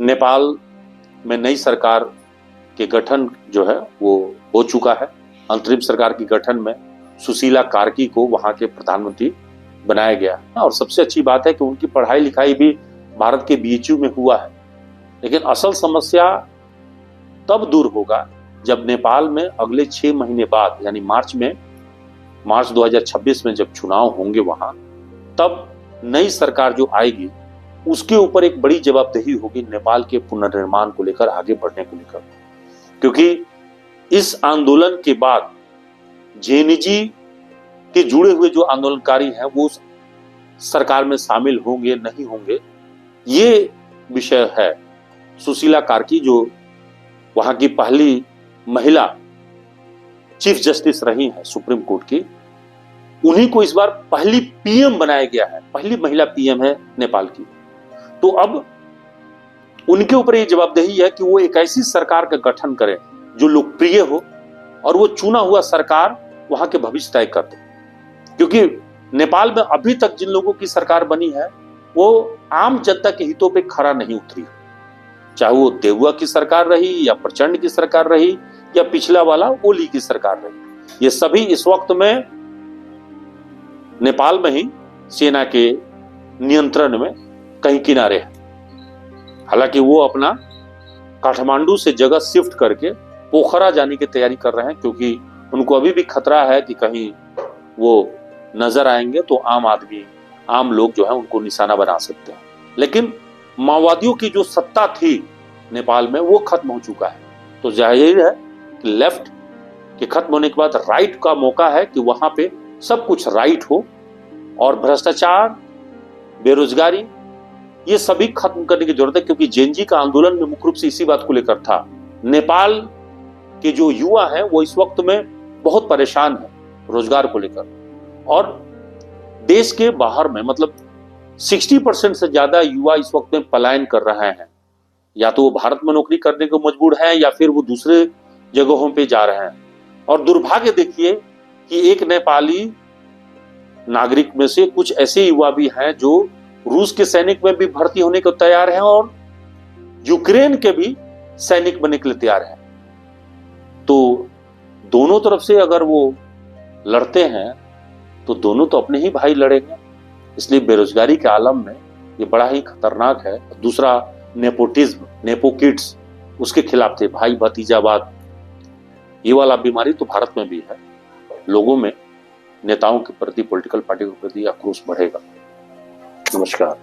नेपाल में नई सरकार के गठन जो है वो हो चुका है। अंतरिम सरकार के गठन में सुशीला कार्की को वहां के प्रधानमंत्री बनाया गया है और सबसे अच्छी बात है कि उनकी पढ़ाई लिखाई भी भारत के बीएचयू में हुआ है। लेकिन असल समस्या तब दूर होगा जब नेपाल में अगले 6 महीने बाद यानी मार्च 2026 में जब चुनाव होंगे वहां, तब नई सरकार जो आएगी उसके ऊपर एक बड़ी जवाबदेही होगी नेपाल के पुनर्निर्माण को लेकर, आगे बढ़ने को लेकर। क्योंकि इस आंदोलन के बाद जेएनजी के जुड़े हुए जो आंदोलनकारी हैं वो उस सरकार में शामिल होंगे नहीं होंगे, ये विषय है। सुशीला कार्की जो वहां की पहली महिला चीफ जस्टिस रही है सुप्रीम कोर्ट की, उन्हीं को इस बार पहली पीएम बनाया गया है, पहली महिला पीएम है नेपाल की। तो अब उनके ऊपर ये जवाबदेही है कि वो एक ऐसी सरकार का गठन करें जो लोकप्रिय हो और वो चुना हुआ सरकार वहां के भविष्य तय कर दे। क्योंकि नेपाल में अभी तक जिन लोगों की सरकार बनी है वो आम जनता के हितों पे खरा नहीं उतरी, चाहे वो देउवा की सरकार रही या प्रचंड की सरकार रही या पिछला वाला ओली की सरकार रही। ये सभी इस वक्त में नेपाल में ही सेना के नियंत्रण में कहीं किनारे है। हालांकि वो अपना काठमांडू से जगह शिफ्ट करके पोखरा जाने की तैयारी कर रहे हैं, क्योंकि उनको अभी भी खतरा है कि कहीं वो नजर आएंगे तो आम लोग जो है उनको निशाना बना सकते हैं। लेकिन माओवादियों की जो सत्ता थी नेपाल में वो खत्म हो चुका है। तो जाहिर है कि लेफ्ट के खत्म होने के बाद राइट का मौका है कि वहां पे सब कुछ राइट हो और भ्रष्टाचार, बेरोजगारी, ये सभी खत्म करने की जरूरत है। क्योंकि जेएनजी का आंदोलन में मुख्य रूप से इसी बात को लेकर था। नेपाल के जो युवा हैं वो इस वक्त में बहुत परेशान है रोजगार को लेकर, और देश के बाहर में मतलब 60% से ज्यादा युवा इस वक्त में पलायन कर रहे हैं। या तो वो भारत में नौकरी करने को मजबूर हैं या फिर वो दूसरे जगहों पे जा रहे हैं। और दुर्भाग्य देखिए कि एक नेपाली नागरिक में से कुछ ऐसे युवा भी हैं जो रूस के सैनिक में भी भर्ती होने को तैयार हैं और यूक्रेन के भी सैनिक बनने के लिए तैयार हैं। तो दोनों तरफ से अगर वो लड़ते हैं तो दोनों तो अपने ही भाई लड़ेंगे। इसलिए बेरोजगारी के आलम में ये बड़ा ही खतरनाक है। दूसरा नेपोटिज्म, नेपो किड्स, उसके खिलाफ थे, भाई भतीजावाद, ये वाला बीमारी तो भारत में भी है। लोगों में नेताओं के प्रति, पॉलिटिकल पार्टी के प्रति आक्रोश बढ़ेगा। नमस्कार।